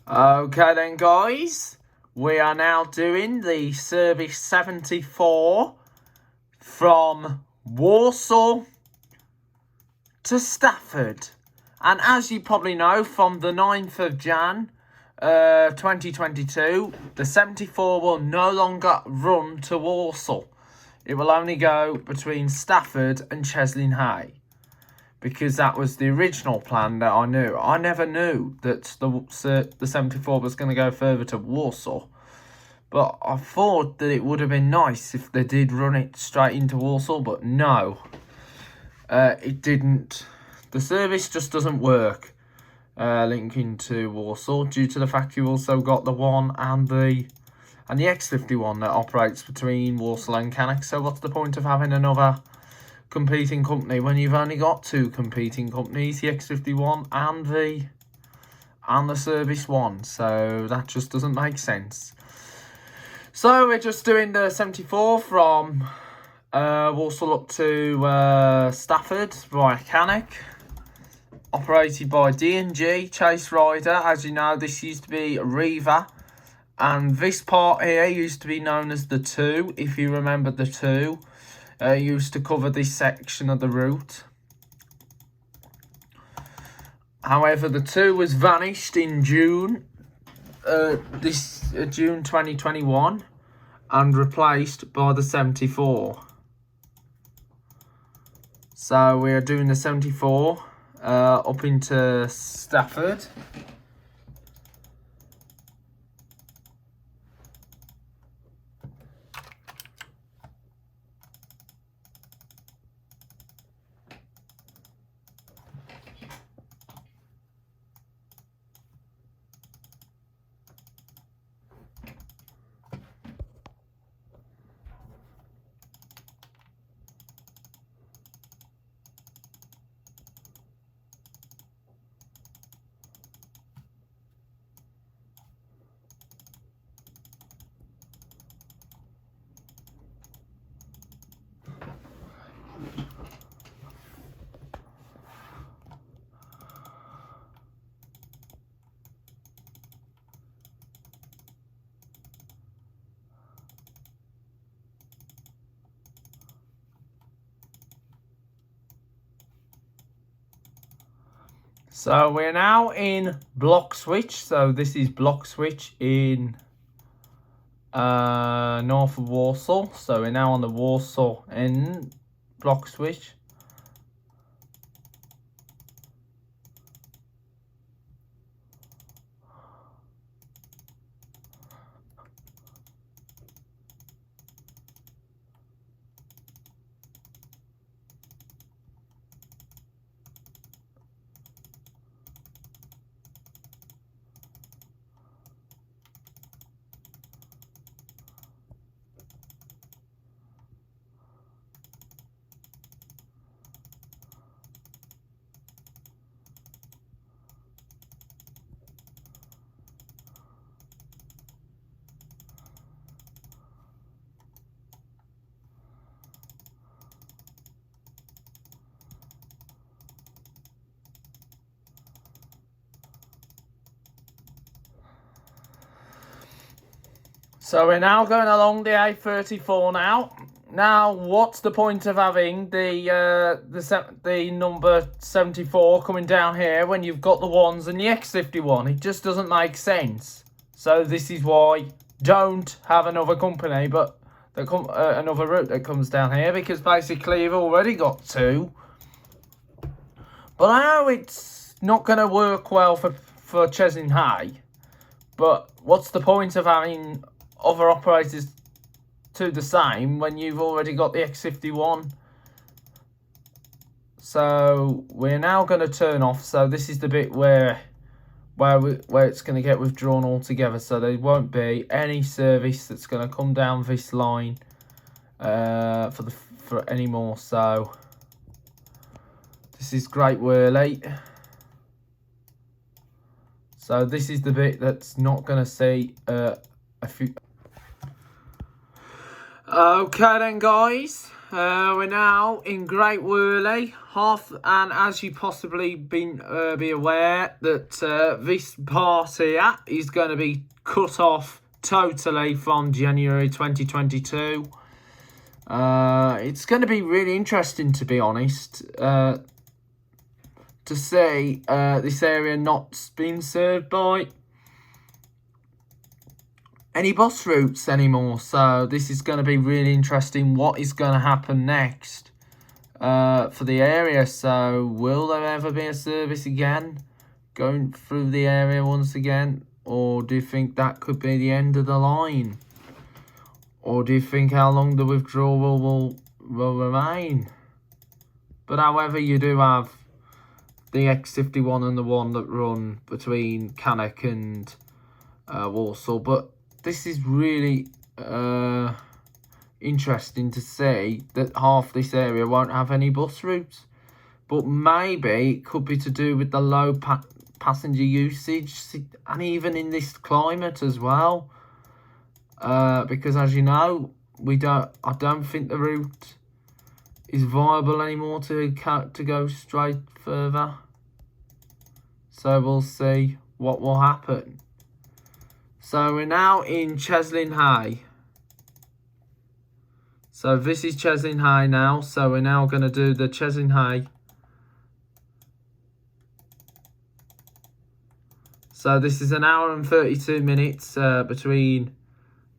Okay then guys, we are now doing the service 74 from Walsall to Stafford. And as you probably know, from the 9th of Jan 2022, the 74 will no longer run to Walsall. It will only go between Stafford and Cheslin-Hay, because that was the original plan that I knew. I never knew that the 74 was going to go further to Walsall. But I thought that it would have been nice if they did run it straight into Walsall, but no. It didn't. The service just doesn't work linking to Walsall, due to the fact you also got the one and the X51 that operates between Walsall and Cannock. So what's the point of having another competing company when you've only got two competing companies, the X51 and the service one? So that just doesn't make sense. So we're just doing the 74 from Walsall up to Stafford via Cannock, operated by D&G Chase Rider. As you know, this used to be Riva, and this part here used to be known as the 2, if you remember the 2. Used to cover this section of the route. However, the 2 was vanished in June, June 2021, and replaced by the 74. So we are doing the 74 up into Stafford. So we're now in block switch. So this is block switch in north of Walsall. So we're now on the Walsall end block switch. So we're now going along the A34 now. Now, what's the point of having the number 74 coming down here when you've got the ones and the X51? It just doesn't make sense. So this is why don't have another company, but another route that comes down here, because basically you've already got two. But I know it's not going to work well for Cheslin-Hay. But what's the point of having other operators to the same when you've already got the X51? So we're now going to turn off. So this is the bit where it's going to get withdrawn altogether. So there won't be any service that's going to come down this line for anymore. So this is Great Worley. So this is the bit that's not going to see a few. Okay then guys, We're now in Great Worley, and as you possibly be aware, that this part here is going to be cut off totally from January 2022. It's going to be really interesting, to be honest, to see this area not being served by any bus routes anymore. So this is going to be really interesting. What is going to happen next for the area? So will there ever be a service again going through the area once again, or do you think that could be the end of the line, or do you think how long the withdrawal will remain? But however, you do have the X51 and the one that run between Cannock and Walsall, but this is really interesting to see that half this area won't have any bus routes. But maybe it could be to do with the low passenger usage, and even in this climate as well. Because as you know, I don't think the route is viable anymore to go straight further. So we'll see what will happen. So we're now in Cheslin Hay. So this is Cheslin Hay now. So we're now going to do the Cheslin Hay. So this is an hour and 32 minutes between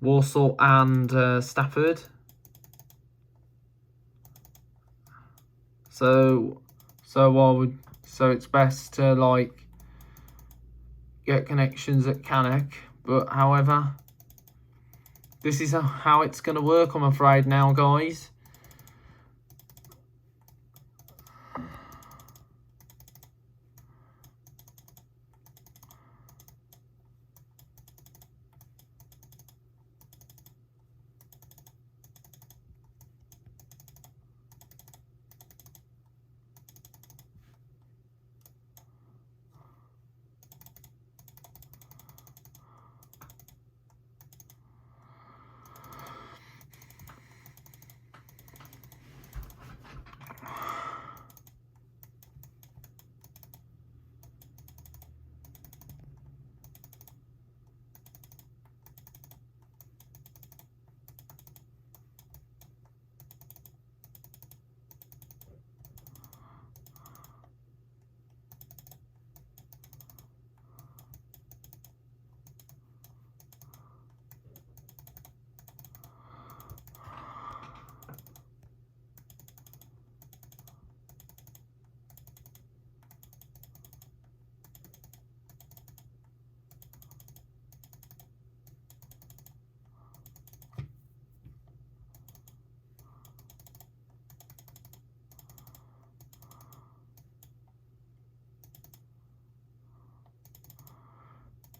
Walsall and Stafford. So it's best to get connections at Cannock. But however, this is how it's going to work, I'm afraid now, guys.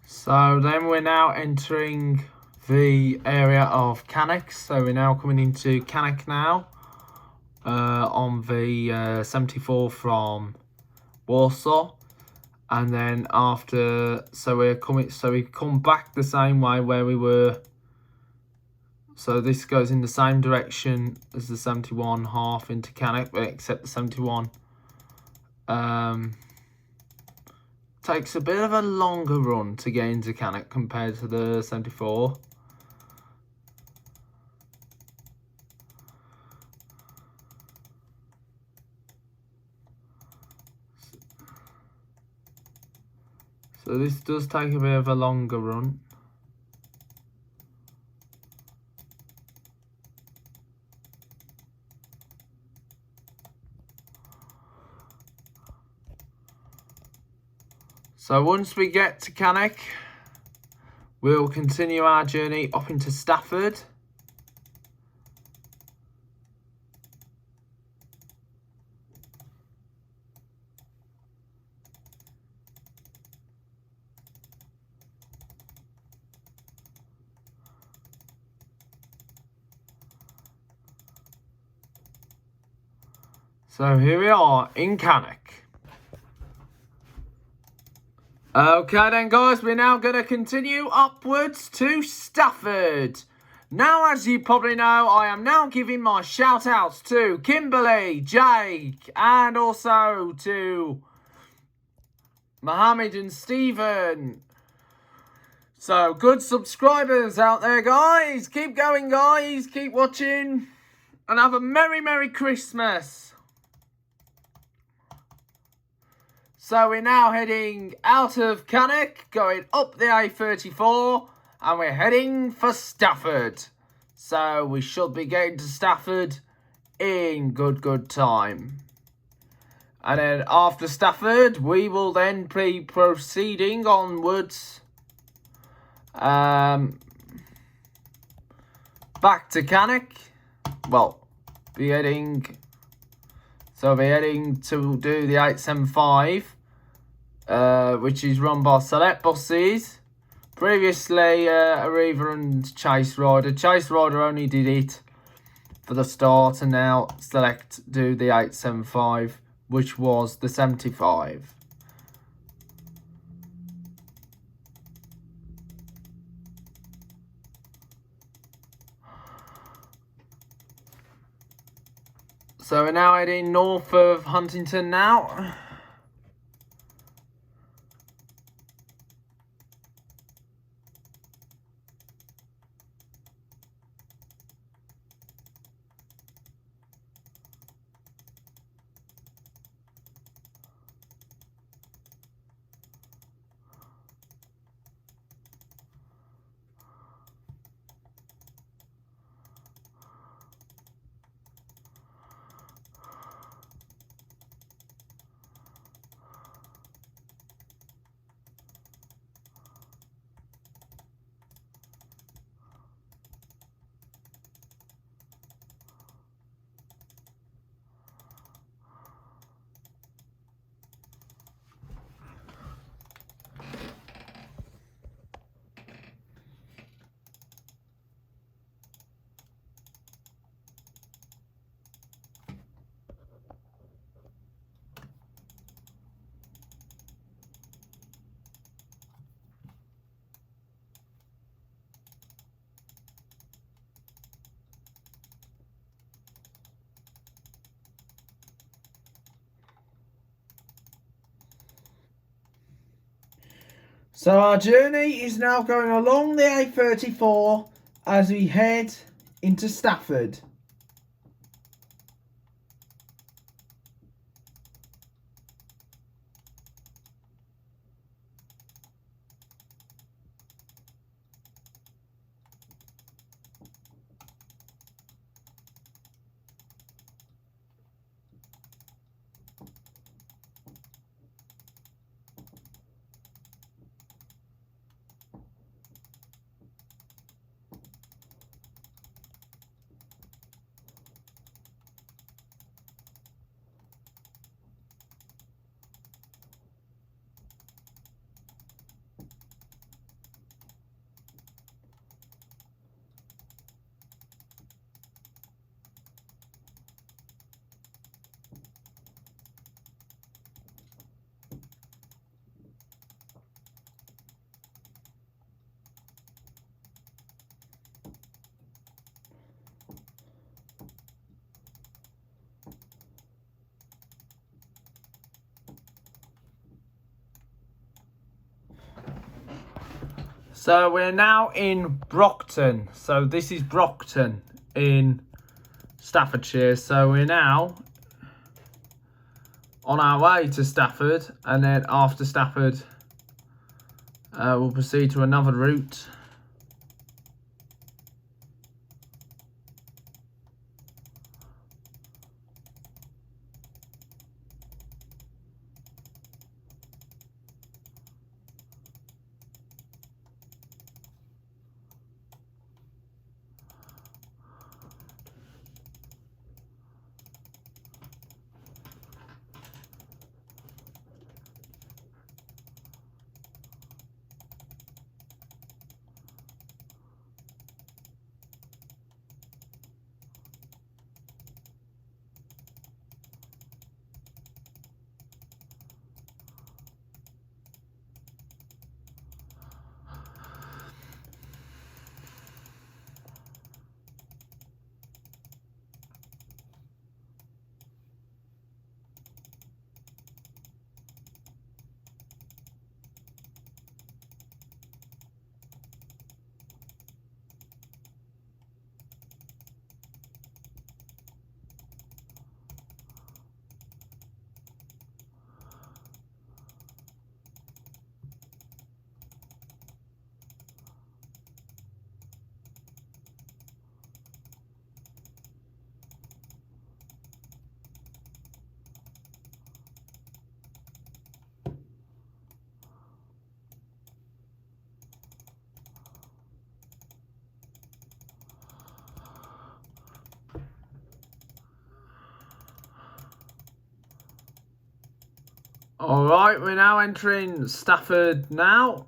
So then we're now entering the area of Cannock. So we're now coming into Cannock now on the 74 from Walsall. And then after, so we come back the same way where we were. So this goes in the same direction as the 71 half into Cannock, but except the 71 takes a bit of a longer run to get into Cannock compared to the 74. So this does take a bit of a longer run. So once we get to Cannock, we'll continue our journey up into Stafford. So here we are in Cannock. Okay then guys, we're now going to continue upwards to Stafford. Now, as you probably know, I am now giving my shout-outs to Kimberly, Jake, and also to Mohammed and Stephen. So, good subscribers out there, guys. Keep going, guys. Keep watching. And have a Merry, Merry Christmas. So, we're now heading out of Cannock, going up the A34. And we're heading for Stafford. So we should be getting to Stafford in good time. And then after Stafford, we will then be proceeding onwards. Back to Cannock. Well, be heading... So we'll be heading to do the 875. Which is run by Select Buses. Previously, Arriva and Chase Rider. Chase Rider only did it for the start, and now Select do the 875, which was the 75. So we're now heading north of Huntington now. So our journey is now going along the A34 as we head into Stafford. So we're now in Brockton. So this is Brockton in Staffordshire. So we're now on our way to Stafford, and then after Stafford we'll proceed to another route. Alright, we're now entering Stafford now.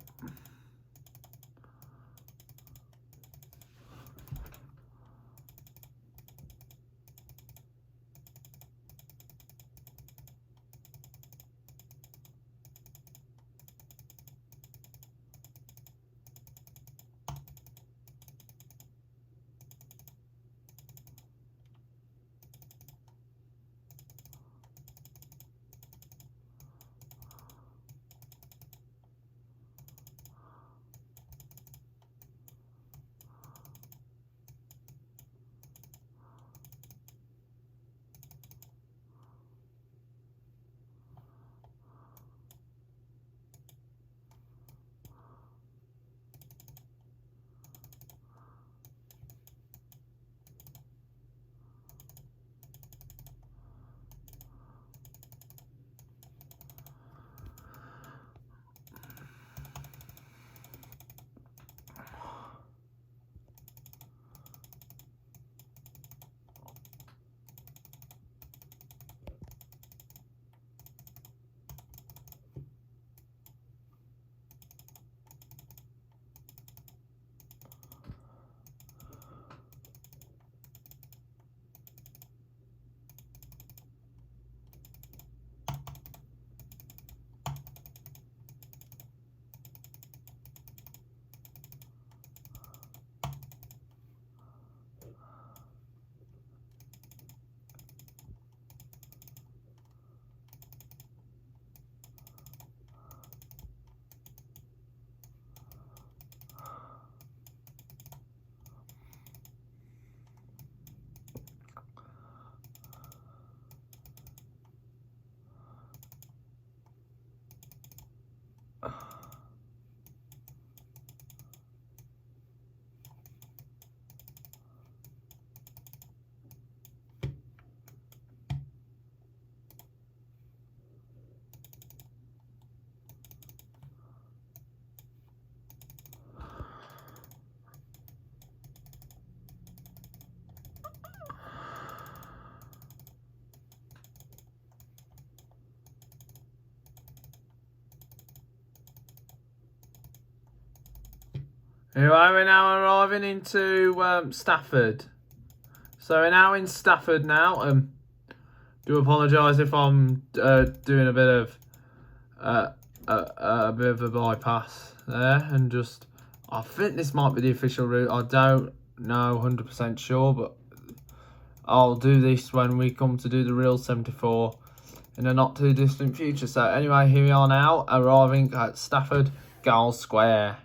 Anyway, we're now arriving into Stafford. So we're now in Stafford now. Do apologise if I'm doing a bit of a bypass there, and just I think this might be the official route. I don't know 100% sure, but I'll do this when we come to do the real 74 in a not too distant future. So anyway, here we are now, arriving at Stafford Girls Square.